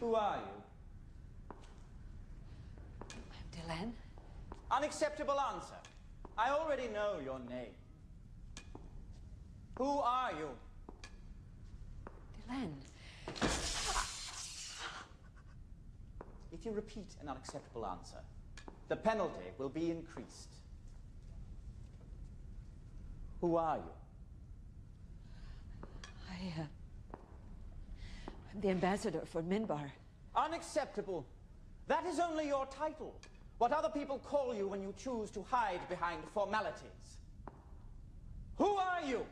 Who are you? I'm Delenn. Unacceptable answer. I already know your name. Who are you? Delenn. If you repeat an unacceptable answer, the penalty will be increased. Who are you? I'm the ambassador for Minbar. Unacceptable. That is only your title. What other people call you when you choose to hide behind formalities. Who are you?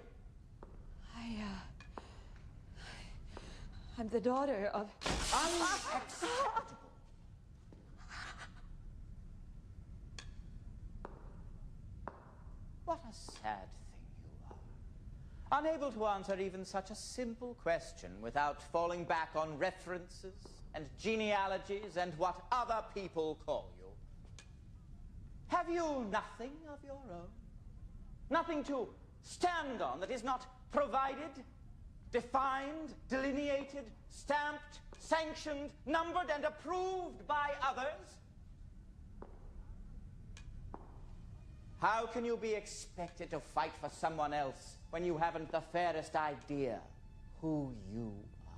I'm the daughter of... Unacceptable. What a sad thing you are. Unable to answer even such a simple question without falling back on references and genealogies and what other people call you. Have you nothing of your own? Nothing to stand on that is not provided, defined, delineated, stamped, sanctioned, numbered, and approved by others? How can you be expected to fight for someone else when you haven't the fairest idea who you are?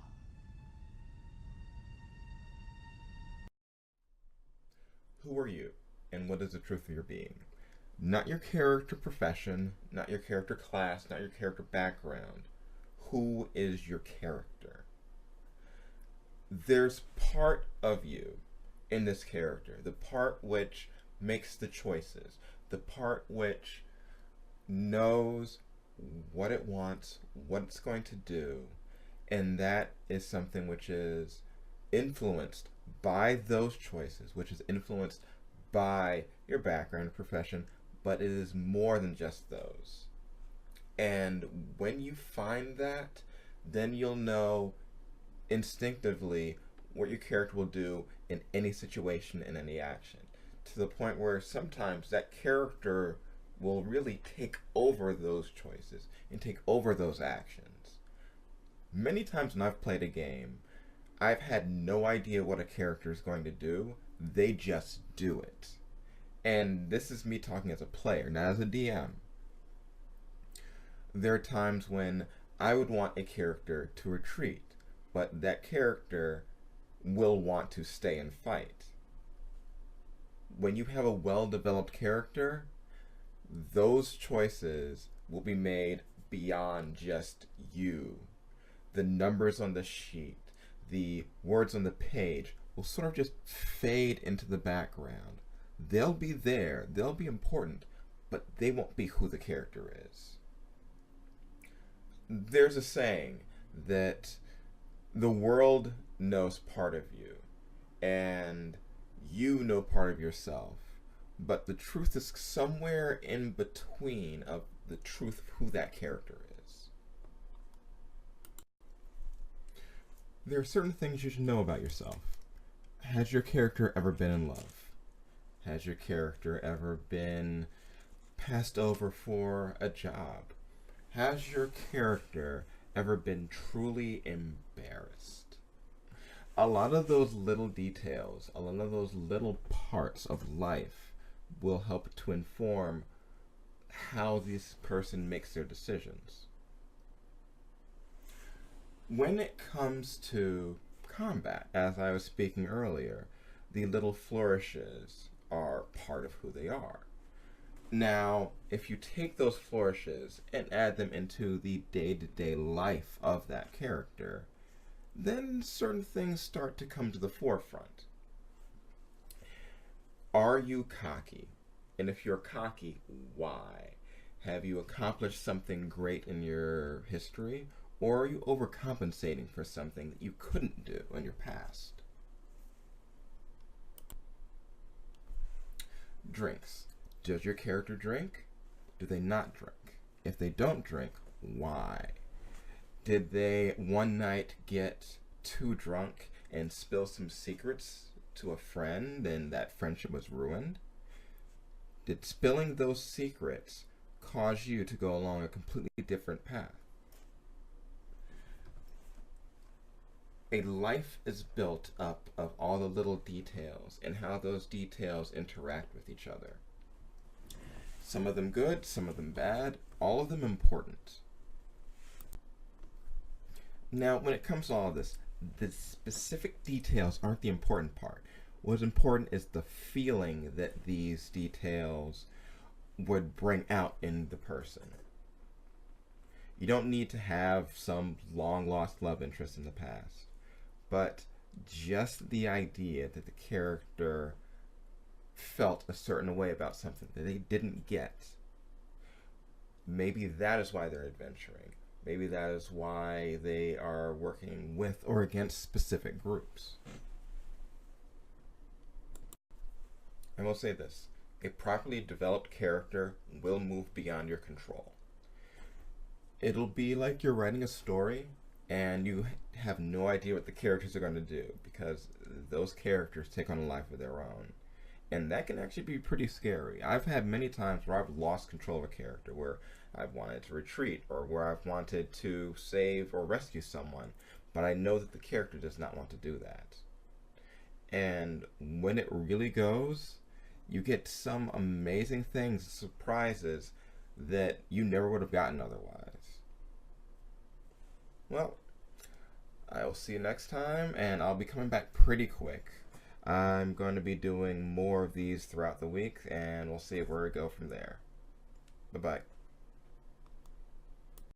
Who are you, and what is the truth of your being? Not your character profession, not your character class, not your character background. Who is your character? There's part of you in this character, the part which makes the choices, the part which knows what it wants, what it's going to do, and that is something which is influenced by those choices, which is influenced by your background and profession, but it is more than just those. And when you find that, then you'll know instinctively what your character will do in any situation, in any action, to the point where sometimes that character will really take over those choices and take over those actions. Many times when I've played a game, I've had no idea what a character is going to do. They just do it. And this is me talking as a player, not as a DM. There are times when I would want a character to retreat, but that character will want to stay and fight. When you have a well-developed character, those choices will be made beyond just you. The numbers on the sheet, the words on the page will sort of just fade into the background. They'll be there, they'll be important, but they won't be who the character is. There's a saying that the world knows part of you, and you know part of yourself, but the truth is somewhere in between of the truth of who that character is. There are certain things you should know about yourself. Has your character ever been in love? Has your character ever been passed over for a job? Has your character ever been truly embarrassed? A lot of those little details, a lot of those little parts of life will help to inform how this person makes their decisions. When it comes to combat, as I was speaking earlier, the little flourishes are part of who they are. Now, if you take those flourishes and add them into the day-to-day life of that character, then certain things start to come to the forefront. Are you cocky? And if you're cocky, why? Have you accomplished something great in your history, or are you overcompensating for something that you couldn't do in your past? Drinks. Does your character drink? Do they not drink? If they don't drink, why? Did they one night get too drunk and spill some secrets to a friend and that friendship was ruined? Did spilling those secrets cause you to go along a completely different path? A life is built up of all the little details and how those details interact with each other. Some of them good, some of them bad, all of them important. Now, when it comes to all of this, the specific details aren't the important part. What's important is the feeling that these details would bring out in the person. You don't need to have some long-lost love interest in the past, but just the idea that the character felt a certain way about something that they didn't get. Maybe that is why they're adventuring. Maybe that is why they are working with or against specific groups. I will say this: a properly developed character will move beyond your control. It'll be like you're writing a story and you have no idea what the characters are going to do, because those characters take on a life of their own. And that can actually be pretty scary. I've had many times where I've lost control of a character, where I've wanted to retreat or where I've wanted to save or rescue someone, but I know that the character does not want to do that. And when it really goes, you get some amazing things, surprises that you never would have gotten otherwise. Well, I will see you next time, and I'll be coming back pretty quick. I'm going to be doing more of these throughout the week, and we'll see where we go from there. Bye-bye.